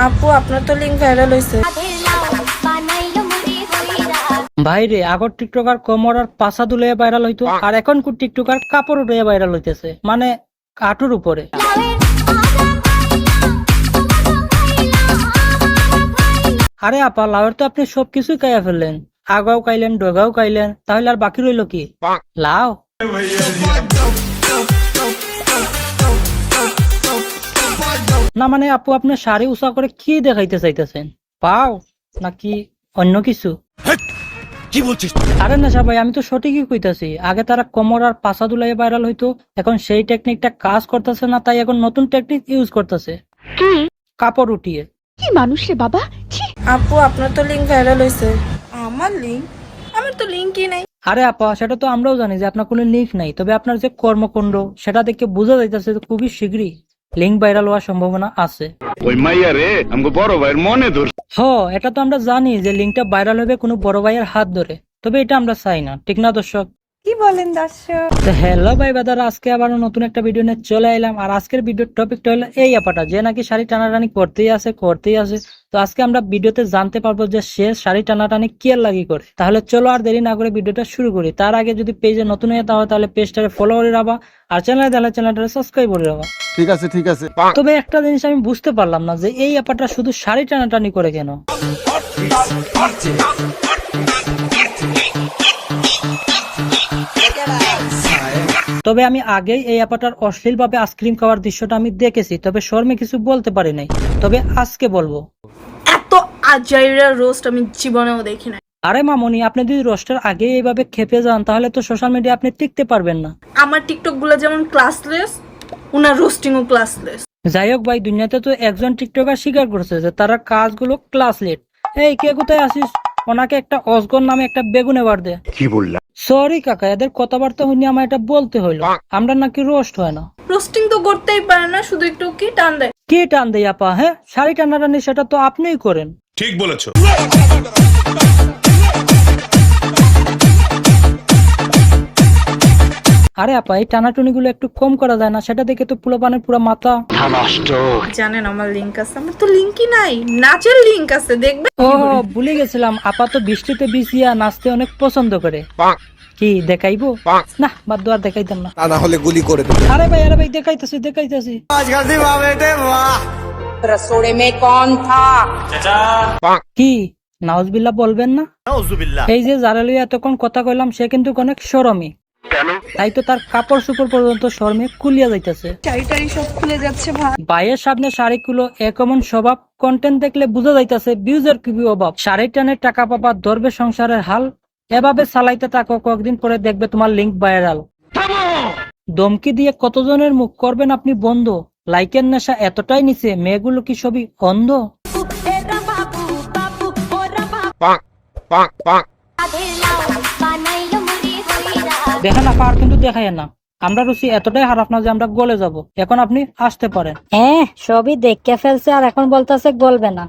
আপু আপনার তো লিঙ্ক ভাইরাল হয়েছে। ভাই রে, আগর টিকটকার কোমর আর পাছা দুলিয়ে ভাইরাল হইতো, আর এখন টিকটকার কাপড় উঠে ভাইরাল হইতেছে, মানে কাটুর উপরে। আরে আপা, লাউয়ের তো আপনি সবকিছুই খাইয়া ফেললেন, আগাও খাইলেন, ডগাও খাইলেন, তাহলে আর বাকি রইল কি? লাউ। না মানে আপু, আপনি শাড়ি উঁচা করে কি দেখাইতে চাইতেছেন? পাও নাকি অন্য কিছু? কি বলছিস? আরে নেশা ভাই, আমি তো সঠিকই কইতাছি। আগে তারা কোমর আর পাছা দুলাই ভাইরাল হইতো, এখন সেই টেকনিকটা কাজ করতেছে না, তাই এখন নতুন টেকনিক ইউজ করতেছে। কি কাপড় উঠিয়ে। কি মানুষ রে বাবা, ছি। আপু আপনার তো লিঙ্ক ভাইরাল হয়েছে। আমার লিঙ্ক? আমার তো লিঙ্কই নাই। আরে আপা, সেটা তো আমরাও জানি যে আপনার কোনো লিঙ্ক নাই, তবে আপনার যে কর্মকাণ্ড সেটা দেখে বোঝা যাইতেছে যে খুবই শীঘ্রই লিঙ্ক ভাইরাল হওয়ার সম্ভাবনা আছে। ওই মাইয়া রে আমাকে বড় ভাইয়ের মনে ধর। এটা তো আমরা জানি যে লিঙ্কটা ভাইরাল হবে কোনো বড় ভাইয়ের হাত ধরে, তবে এটা আমরা চাই না, ঠিক না দর্শক? কি বলেন দর্শক? তো হ্যালো ভাই বাদারা, আজকে আবার নতুন একটা ভিডিও নিয়ে চলে এলাম। আর আজকের ভিডিওর টপিকটা হলো এই আপাটা যে নাকি শাড়ি টানাটানি করতেই আছে। তো আজকে আমরা ভিডিওতে জানতে পারবো যে সে শাড়ি টানাটানি কি আর লাগি করে। তাহলে চলো আর দেরি না করে ভিডিওটা শুরু করি। তার আগে যদি পেজে নতুন হয়ে তাহলে পেজটাকে ফলো করে রাখবা, আর চ্যানেলটা সাবস্ক্রাইব করে রাখবা। ঠিক আছে ঠিক আছে। তবে একটা জিনিস আমি বুঝতে পারলাম না যে এই আপাটা শুধু শাড়ি টানাটানি করে কেন। তবে আমি আগেই এই আপাটার অশ্লীল ভাবে আইসক্রিম খাওয়ার দৃশ্যটা আমি দেখেছি, তবে শর্মে কিছু বলতে পারি নাই, তবে আজকে বলবো। এত আজাইরা রোস্ট আমি জীবনেও দেখি নাই। আরে মামনি, আপনি যদি রোস্টার আগে এইভাবে খেপে যান তাহলে তো সোশ্যাল মিডিয়া আপনি টিকতে পারবেন না। আমার টিকটক গুলো যেমন ক্লাসলেস, উনার রোস্টিংও ক্লাসলেস। যাই হোক ভাই, দুনিয়াতে তো একজন টিকটকার স্বীকার করছে যে তারা কাজগুলো ক্লাসলেট। এই কে কোথায় আসিস? ওনাকে একটা অজগর নামে একটা বেগুন এবার দে। কি বললা? সরি কাকা, এদের কথাবার্তা শুনে আমার এটা বলতে হইলো। আমরা নাকি রোস্ট হয় না। রোস্টিং তো করতেই পারে না, শুধু একটু কি টান দেয়। কে টান দেয় আপা? হ্যাঁ, শাড়ি টানাটানি সেটা তো আপনিই করেন। ঠিক বলেছো। আরে আপা, এই টানাটুনি গুলো একটু কম করা যায় না? সেটা দেখে তো পোলাপানের পুরো মাথা নষ্ট। জানেন আমার লিঙ্ক আছে? আমার তো লিঙ্কই নাই। নাচের লিঙ্ক আছে, দেখবে। ও ভুলে গেছিলাম, আপা তো বৃষ্টিতে ভিজিয়া নাচতে অনেক পছন্দ করে। কি দেখাইবো? না বাদ আর দেখাইতাম না। তা না হলে গুলি করে দেবো। আরে ভাই দেখাইতেছি। रसोड़े में कौन था? কি নাউজুবিল্লাহ বলবেন না? এই যে যারা লইয়া এতক্ষণ কথা কইলাম সে কিন্তু অনেক শরমী, তাই তো তার কাপড় সুপড় পর্যন্ত শরমে কুলিয়া যাইতেছে। শাড়িটারি সব খুলে যাচ্ছে ভাই। ভাইয়ের সামনে শাড়িগুলো একমন স্বভাব, কন্টেন্ট দেখলে বোঝা যাইতেছে ভিউজের খুবই অভাব। শাড়ি টানে টাকা পাবা, ধরবে সংসারের হাল, এভাবে চালাইতে থাকো, কয়েকদিন পরে দেখবে তোমার লিঙ্ক ভাইরাল। ধমকি দিয়ে কতজনের মুখ করবেন আপনি বন্ধ? লাইকের নেশা এতটাই নিচে, মেয়েগুলো কি সবই অন্ধ? দেখেন আপা, আর কিন্তু দেখাই না, আমরা রুচি এতটাই খারাপ না যে আমরা গলে যাব। এখন আপনি আসতে পারেন। হ্যাঁ, সবই দেখে ফেলছে আর এখন বলতেছে গলবে না।